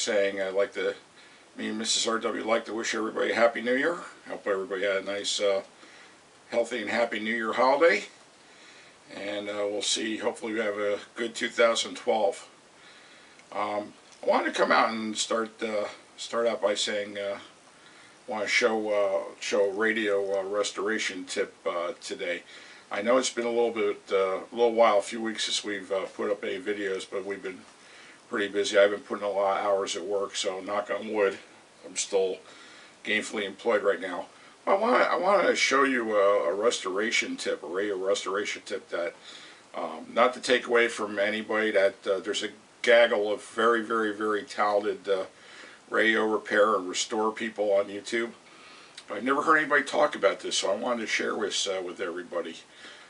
saying me and Mrs. RW like to wish everybody a Happy New Year. Hope everybody had a nice, healthy and Happy New Year holiday. And we'll see, hopefully we have a good 2012. I wanted to come out and start out by saying I want to show a radio restoration tip today. I know it's been a little while, a few weeks since we've put up any videos, but we've been pretty busy. I've been putting a lot of hours at work, so knock on wood, I'm still gainfully employed right now. I want to show you a restoration tip, a radio restoration tip that, not to take away from anybody, that there's a gaggle of very, very, very talented radio repair and restore people on YouTube. But I've never heard anybody talk about this, so I wanted to share this with everybody.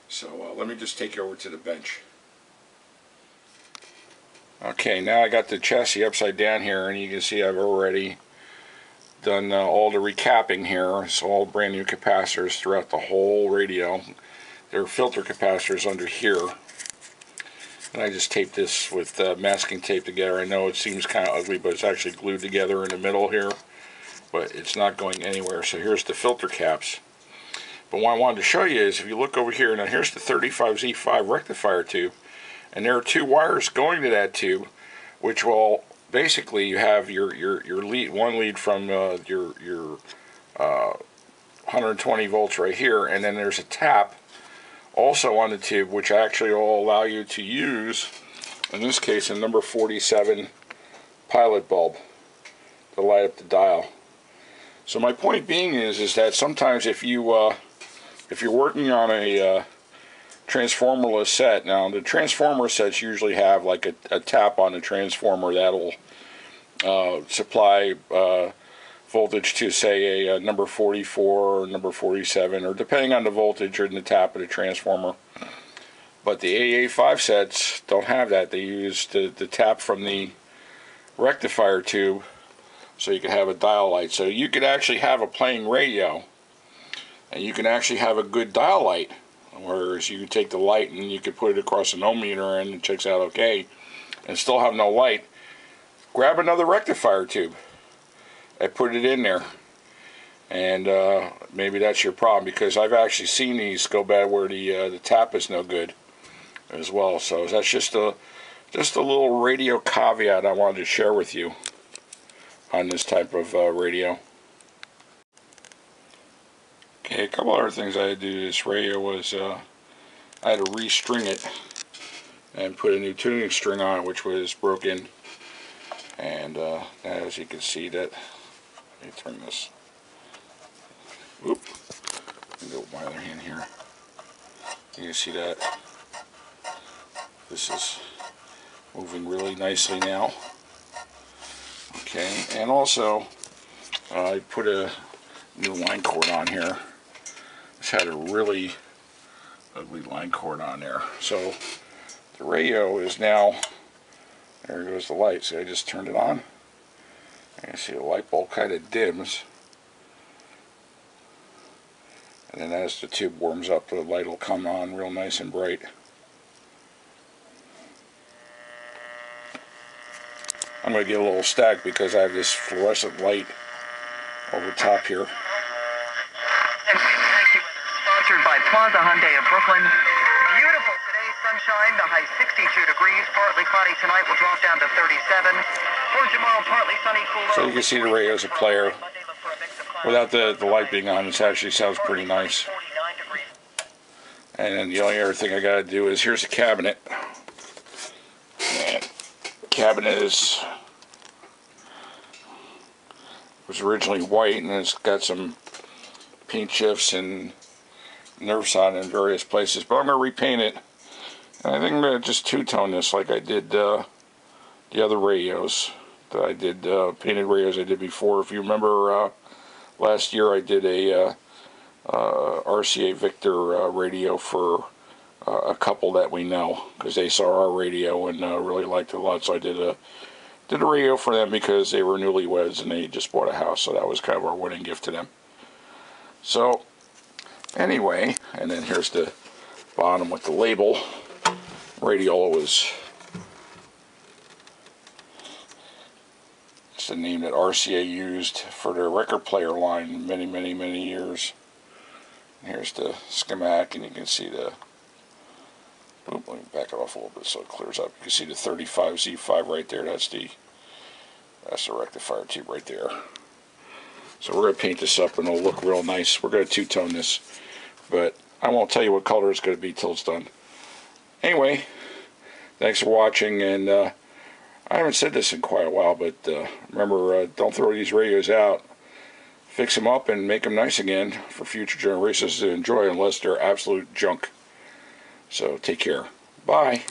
So let me just take you over to the bench. Okay, now I got the chassis upside down here, and you can see I've already done all the recapping here. So all brand new capacitors throughout the whole radio. There are filter capacitors under here. And I just taped this with masking tape together. I know it seems kind of ugly, but it's actually glued together in the middle here. But it's not going anywhere. So here's the filter caps. But what I wanted to show you is, if you look over here, now here's the 35Z5 rectifier tube. And there are two wires going to that tube, which will basically, you have your lead, one lead from your 120 volts right here, and then there's a tap also on the tube, which actually will allow you to use, in this case, a number 47 pilot bulb to light up the dial. So my point being is that sometimes if you're working on a transformerless set, now the transformer sets usually have like a tap on the transformer that'll supply voltage to, say, a number 44 or number 47, or depending on the voltage or the tap of the transformer. But the AA5 sets don't have that. They use the tap from the rectifier tube, so you can have a dial light. So you could actually have a playing radio, and you can actually have a good dial light. Whereas you could take the light and you could put it across an ohm meter and it checks out okay, and still have no light. Grab another rectifier tube and put it in there, and maybe that's your problem, because I've actually seen these go bad where the tap is no good as well. So that's just a little radio caveat I wanted to share with you on this type of radio. Okay, a couple other things I had to do to this radio was I had to restring it and put a new tuning string on it, which was broken. And as you can see, that, let me turn this. Oop. Let me go with my other hand here. You can see that this is moving really nicely now. Okay, and also I put a new line cord on here. This had a really ugly line cord on there. So the radio is now, there goes the light. See, I just turned it on. You can see the light bulb kind of dims. And then as the tube warms up, the light will come on real nice and bright. I'm going to get a little stack because I have this fluorescent light over top here. Sponsored by Plaza Hyundai of Brooklyn. Beautiful today, sunshine, the high 62 degrees. Partly cloudy tonight, will drop down to 37. For tomorrow, partly sunny, cooler. So you can see the radio's a player. Without the light being on, this actually sounds pretty nice. And then the only other thing I got to do is, here's the cabinet. And the cabinet was originally white, and it's got some paint chips and nerfs on it in various places, but I'm going to repaint it, and I think I'm going to just two-tone this like I did the other radios that I did, painted radios I did before. If you remember, last year I did a RCA Victor radio for a couple that we know, because they saw our radio and really liked it a lot, so I did a radio for them because they were newlyweds and they just bought a house, so that was kind of our wedding gift to them. So anyway, and then here's the bottom with the label. Radiola was It's the name that RCA used for their record player line many years. Here's the schematic, and you can see the, let me back it off a little bit so it clears up. You can see the 35Z5 right there. That's the rectifier tube right there. So we're going to paint this up and it'll look real nice. We're going to two-tone this, but I won't tell you what color it's going to be till it's done. Anyway, thanks for watching, and I haven't said this in quite a while, but remember, don't throw these radios out. Fix them up and make them nice again for future generations to enjoy, unless they're absolute junk. So take care. Bye.